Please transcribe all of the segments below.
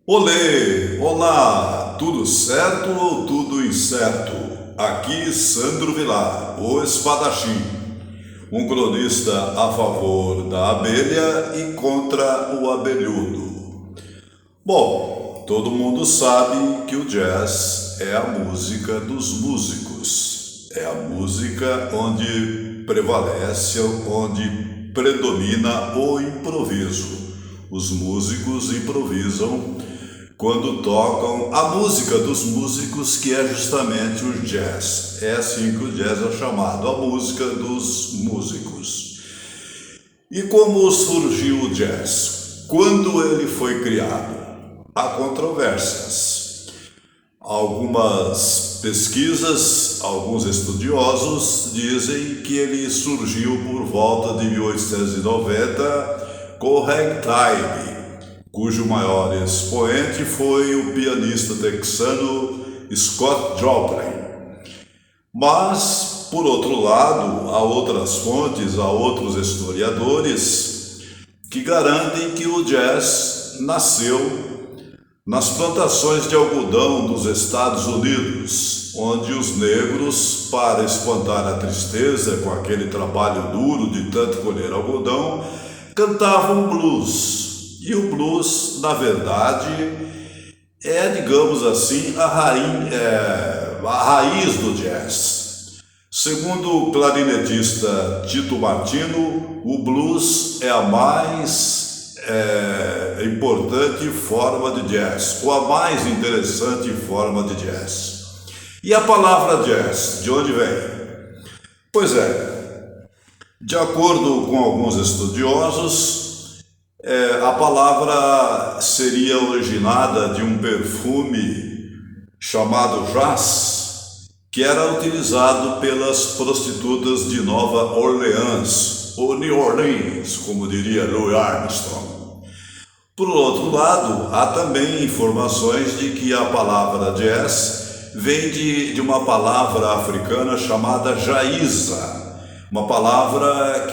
Olê, olá, tudo certo ou tudo incerto? Aqui Sandro Vilar, o espadachim, um cronista a favor da abelha e contra o abelhudo. Bom, todo mundo sabe que o jazz é a música dos músicos, é a música onde prevalece, onde predomina o improviso. Os músicos improvisam quando tocam a música dos músicos, que é justamente o jazz. É assim que o jazz é chamado, a música dos músicos. E como surgiu o jazz? Quando ele foi criado? Há controvérsias. Algumas pesquisas, alguns estudiosos dizem que ele surgiu por volta de 1890 com o ragtime, cujo maior expoente foi o pianista texano Scott Joplin. Mas, por outro lado, há outras fontes, há outros historiadores que garantem que o jazz nasceu nas plantações de algodão dos Estados Unidos, onde os negros, para espantar a tristeza com aquele trabalho duro de tanto colher algodão, cantavam blues. E o blues, na verdade, é, digamos assim, a raiz do jazz. Segundo o clarinetista Tito Martino, o blues é a mais importante forma de jazz, ou a mais interessante forma de jazz. E a palavra jazz, de onde vem? Pois é, de acordo com alguns estudiosos, a palavra seria originada de um perfume chamado jazz, que era utilizado pelas prostitutas de Nova Orleans, ou New Orleans, como diria Louis Armstrong. Por outro lado, há também informações de que a palavra jazz vem de uma palavra africana chamada jaiza, uma palavra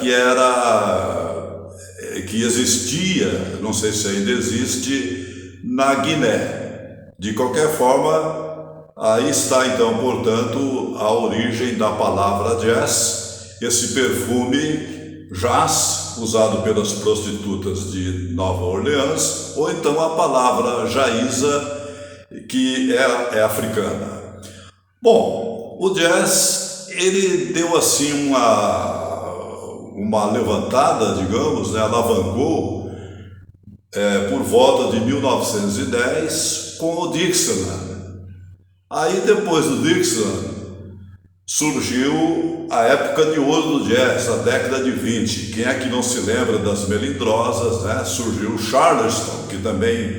que existia, não sei se ainda existe, na Guiné. De qualquer forma, aí está então, portanto, a origem da palavra jazz, esse perfume jazz, usado pelas prostitutas de Nova Orleans, ou então a palavra jaiza, que é africana. Bom, o jazz, ele deu assim uma levantada, digamos, né, alavancou por volta de 1910 com o Dixieland. Aí depois do Dixieland surgiu a época de ouro do jazz, a década de 20. Quem é que não se lembra das melindrosas, né? Surgiu o Charleston, que também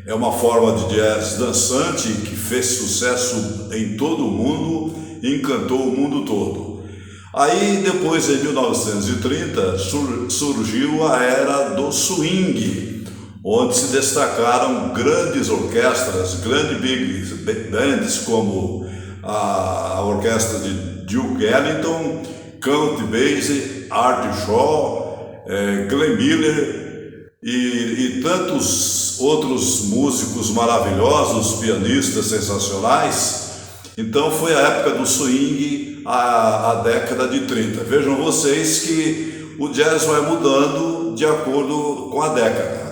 é uma forma de jazz dançante que fez sucesso em todo o mundo e encantou o mundo todo. Aí depois, em 1930, surgiu a era do swing, onde se destacaram grandes orquestras, grandes big bands, como a orquestra de Duke Ellington, Count Basie, Art Shaw, Glenn Miller e tantos outros músicos maravilhosos, pianistas sensacionais. Então foi a época do swing, a década de 30. Vejam vocês que o jazz vai mudando de acordo com a década.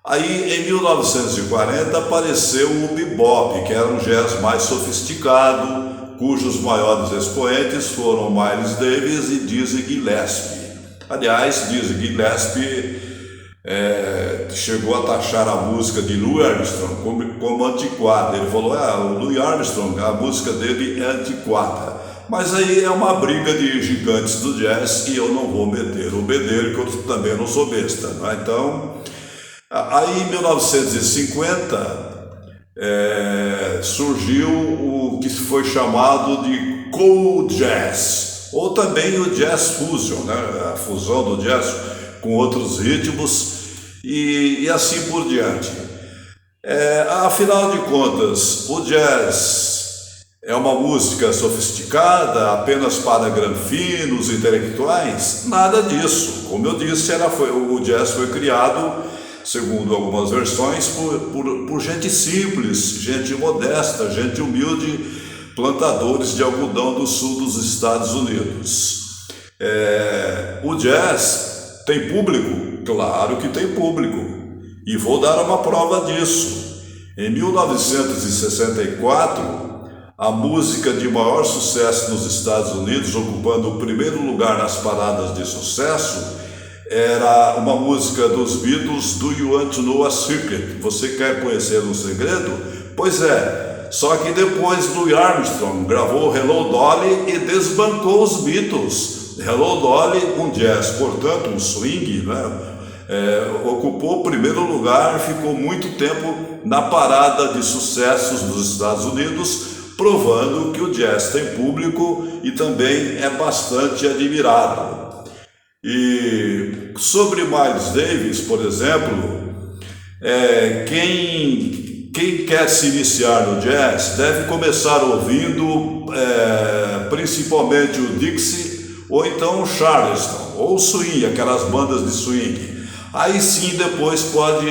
Aí em 1940 apareceu o bebop, que era um jazz mais sofisticado, cujos maiores expoentes foram Miles Davis e Dizzy Gillespie. Aliás, Dizzy Gillespie chegou a taxar a música de Louis Armstrong como antiquada. Ele falou, o Louis Armstrong, a música dele é antiquada. Mas aí é uma briga de gigantes do jazz e eu não vou meter o bedelho, que eu também não sou besta, não é? Então, aí em 1950 surgiu o que foi chamado de cool jazz, ou também o jazz fusion, né? A fusão do jazz com outros ritmos e assim por diante. Afinal de contas, o jazz é uma música sofisticada apenas para granfinos, intelectuais? Nada disso. Como eu disse, o jazz foi criado segundo algumas versões, por gente simples, gente modesta, gente humilde, plantadores de algodão do sul dos Estados Unidos. O jazz tem público? Claro que tem público, e vou dar uma prova disso. Em 1964, a música de maior sucesso nos Estados Unidos, ocupando o primeiro lugar nas paradas de sucesso, era uma música dos Beatles, Do You Want to Know a Secret? Você quer conhecer um segredo? Pois é, só que depois Louis Armstrong gravou Hello Dolly e desbancou os Beatles. Hello Dolly, um jazz, portanto um swing, né? Ocupou o primeiro lugar, ficou muito tempo na parada de sucessos dos Estados Unidos, provando que o jazz tem público e também é bastante admirado. E sobre Miles Davis, por exemplo, quem quer se iniciar no jazz deve começar ouvindo principalmente o Dixie ou então o Charleston ou o swing, aquelas bandas de swing. Aí sim depois pode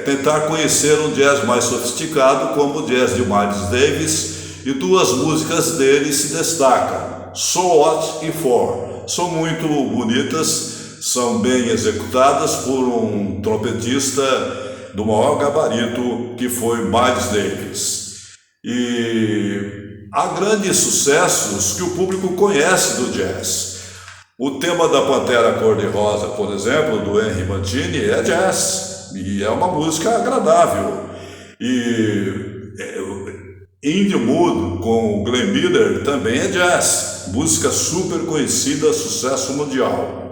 tentar conhecer um jazz mais sofisticado, como o jazz de Miles Davis, e duas músicas dele se destacam, So What e For. São muito bonitas, são bem executadas por um trompetista do maior gabarito, que foi Miles Davis. E há grandes sucessos que o público conhece do jazz. O tema da Pantera Cor-de-Rosa, por exemplo, do Henry Mancini, é jazz, e é uma música agradável. E In the Mood, com o Glenn Miller, também é jazz, música super conhecida, sucesso mundial.